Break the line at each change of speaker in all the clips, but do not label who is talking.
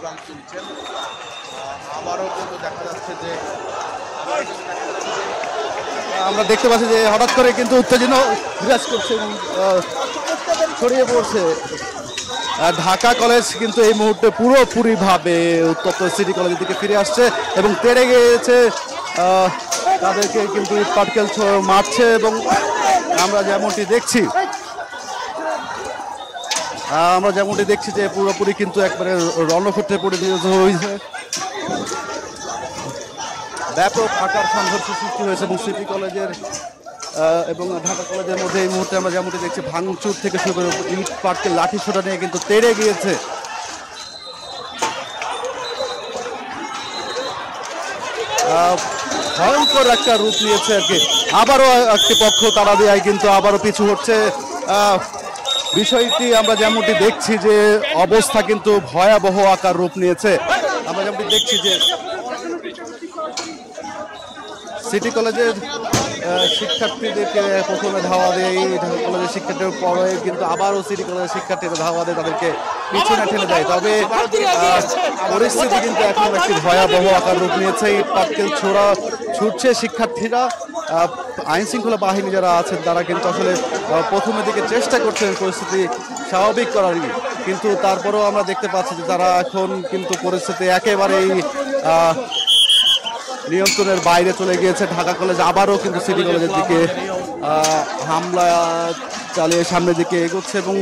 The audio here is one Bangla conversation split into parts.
প্রোগ্রাম চলছেন। আবারও কিন্তু দেখা যাচ্ছে যে
আমরা দেখতে পাচ্ছি যে হঠাৎ করে কিন্তু উত্তেজনা বিরাজ করছে এবং ছড়িয়ে পড়ছে। ঢাকা কলেজ কিন্তু এই মুহূর্তে পুরোপুরিভাবে উত্তপ্ত সিটি কলেজের দিকে ফিরে আসছে এবং তেড়ে গিয়েছে। তাদেরকে কিন্তু ইট পাটকেল মারছে এবং আমরা যেমনটি দেখছি যে পুরোপুরি কিন্তু একবারে রণক্ষেত্রে পরিণত হয়েছে। ব্যাপক আকার সংঘর্ষ সৃষ্টি হয়েছে এবং সিটি কলেজের এবং ঢাকা কলেজের মধ্যে এই মুহূর্তে আমরা যেমনটি দেখছি ভাঙচুর থেকে শুরু করে ইট পাটকেল লাঠি ছোটা নিয়ে কিন্তু তেড়ে গিয়েছে। ভয়ঙ্কর একটা রূপ নিয়েছে আর কি। আবারও একটি পক্ষ তারা দেয় কিন্তু আবারও পিছু হচ্ছে। বিষয়টি আমরা যেমনটি দেখছি যে অবস্থা কিন্তু ভয়াবহ আকার রূপ নিয়েছে। আমরা যেমনটি দেখছি যে সিটি কলেজের শিক্ষার্থীদেরকে প্রথমে ধাওয়া দেয়, ঢাকা কলেজের শিক্ষার্থীদের পরে কিন্তু আবারও সিটি কলেজের শিক্ষার্থীরা ধাওয়া দেয়, তাদেরকে পিছনে ঠেলে দেয়। তবে পরিস্থিতি কিন্তু এখন একটি ভয়াবহ আকার রূপ নিয়েছে। ইট পাটকেল ছুটছে শিক্ষার্থীরা। আইন শৃঙ্খলা বাহিনী যারা আছেন তারা কিন্তু আসলে প্রথমের দিকে চেষ্টা করছেন পরিস্থিতি স্বাভাবিক করারই, কিন্তু তারপরেও আমরা দেখতে পাচ্ছি যে তারা এখন কিন্তু পরিস্থিতি একেবারেই নিয়ন্ত্রণের বাইরে চলে গিয়েছে। ঢাকা কলেজ আবারও কিন্তু সিটি কলেজের দিকে হামলা চালিয়ে সামনের দিকে এগোচ্ছে এবং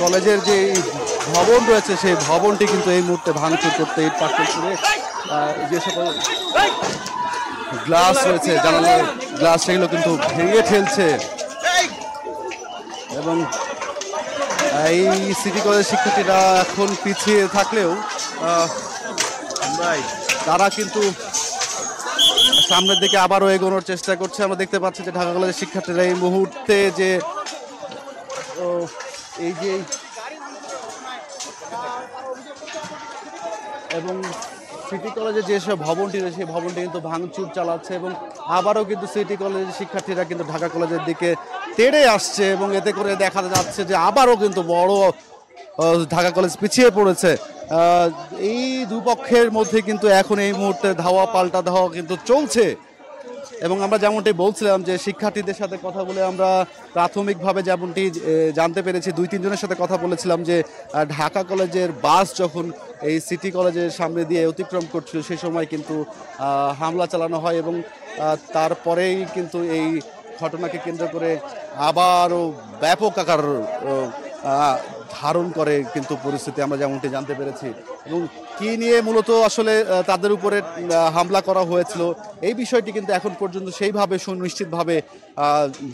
কলেজের যে ভবন রয়েছে সেই ভবনটি কিন্তু এই মুহূর্তে ভাঙচুর করতে ইট পাটকেল করে যে সকল গ্লাস রয়েছে, জানালার গ্লাস, সেগুলো কিন্তু ভেঙে ফেলছে এবং এই সিটি কলেজের শিক্ষার্থীরা এখন পিছিয়ে থাকলেও তারা কিন্তু সামনের দিকে আবারও এগোনোর চেষ্টা করছে। আমরা দেখতে পাচ্ছি যে ঢাকা কলেজের শিক্ষার্থীরা এই মুহূর্তে যে এই যে এবং সিটি কলেজের যেসব ভবনটি রয়েছে সেই ভবনটি কিন্তু ভাঙচুর চালাচ্ছে এবং আবারও কিন্তু সিটি কলেজের শিক্ষার্থীরা কিন্তু ঢাকা কলেজের দিকে তেড়ে আসছে এবং এতে করে দেখা যাচ্ছে যে আবারও কিন্তু বড় ঢাকা কলেজ পিছিয়ে পড়েছে। এই দুপক্ষের মধ্যে কিন্তু এখন এই মুহূর্তে ধাওয়া পাল্টা ধাওয়া কিন্তু চলছে এবং আমরা যেমনটি বলছিলাম যে শিক্ষার্থীদের সাথে কথা বলে আমরা প্রাথমিকভাবে যেমনটি জানতে পেরেছি, 2-3 জনের সাথে কথা বলেছিলাম যে ঢাকা কলেজের বাস যখন এই সিটি কলেজের সামনে দিয়ে অতিক্রম করছিল সেই সময় কিন্তু হামলা চালানো হয় এবং তারপরেই কিন্তু এই ঘটনাকে কেন্দ্র করে আবারও ব্যাপক আকার ধারণ করে কিন্তু পরিস্থিতি আমরা যেমনটি জানতে পেরেছি এবং কি নিয়ে মূলত আসলে তাদের উপরে হামলা করা হয়েছিল এই বিষয়টি কিন্তু এখন পর্যন্ত সেইভাবে সুনিশ্চিতভাবে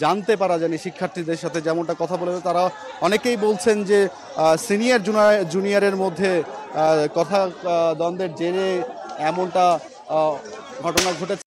জানতে পারা যায়নি। শিক্ষার্থীদের সাথে যেমনটা কথা বলে তারা অনেকেই বলছেন যে সিনিয়র জুনিয়রের মধ্যে কথা দ্বন্দ্বের জেরে এমনটা ঘটনা ঘটেছে।